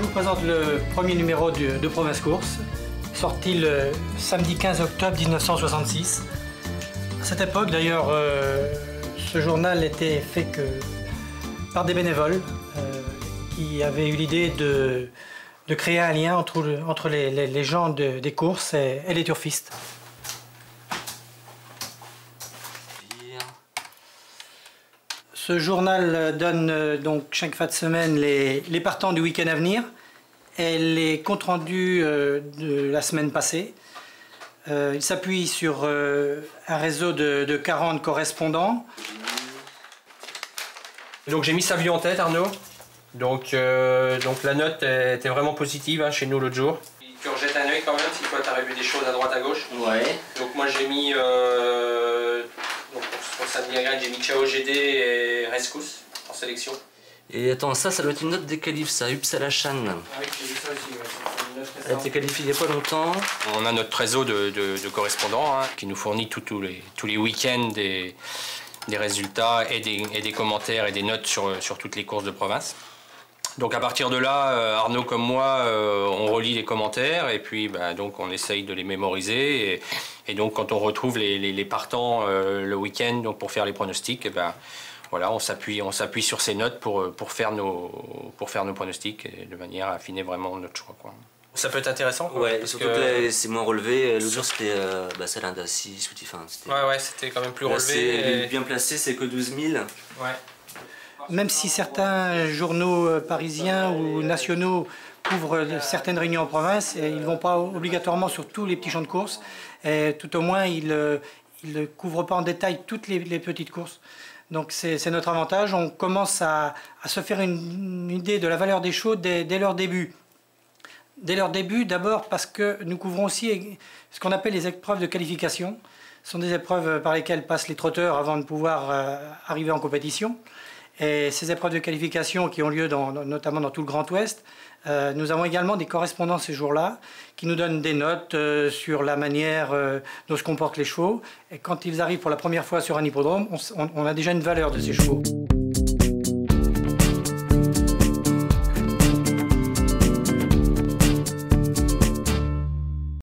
vous présente le premier numéro de Province Course, sorti le samedi 15 octobre 1966. À cette époque, d'ailleurs, ce journal n'était fait que par des bénévoles qui avaient eu l'idée de créer un lien entre les gens des courses et les turfistes. Ce journal donne donc chaque fin de semaine les partants du week-end à venir et les comptes rendus de la semaine passée. Il s'appuie sur un réseau de 40 correspondants. Donc j'ai mis sa vue en tête, Arnaud. Donc la note était vraiment positive hein, chez nous l'autre jour. Tu rejettes un œil quand même si toi tu as vu des choses à droite à gauche. Ouais. Donc moi j'ai mis pour samedi j'ai mis Chao GD et Rescous en sélection. Et attends, ça doit être une note des qualifs, ça, Uppsala Chan. Ah oui, j'ai vu ça aussi, ouais. Elle a été qualifiée il n'y a pas longtemps. On a notre réseau de correspondants hein, qui nous fournit tous les week-ends des résultats et des commentaires et des notes sur toutes les courses de province. Donc à partir de là, Arnaud comme moi, on relit les commentaires et puis donc on essaye de les mémoriser. Et donc quand on retrouve les partants le week-end pour faire les pronostics, voilà, on s'appuie sur ces notes pour faire nos pronostics et de manière à affiner vraiment notre choix, quoi. Ça peut être intéressant. Quoi, ouais, surtout que c'est moins relevé. L'autre jour c'était celle d'un 6 ou enfin, ouais, c'était quand même plus relevé. Bien placé, c'est que 12 000. Ouais. Même si certains journaux parisiens ou nationaux couvrent certaines réunions en province, ils ne vont pas obligatoirement sur tous les petits champs de course. Et tout au moins, ils ne couvrent pas en détail toutes les petites courses. Donc c'est notre avantage. On commence à se faire une idée de la valeur des chevaux dès leur début. Dès leur début, d'abord parce que nous couvrons aussi ce qu'on appelle les épreuves de qualification. Ce sont des épreuves par lesquelles passent les trotteurs avant de pouvoir arriver en compétition. Et ces épreuves de qualification qui ont lieu notamment dans tout le Grand Ouest, nous avons également des correspondants ces jours-là qui nous donnent des notes sur la manière dont se comportent les chevaux. Et quand ils arrivent pour la première fois sur un hippodrome, on a déjà une valeur de ces chevaux.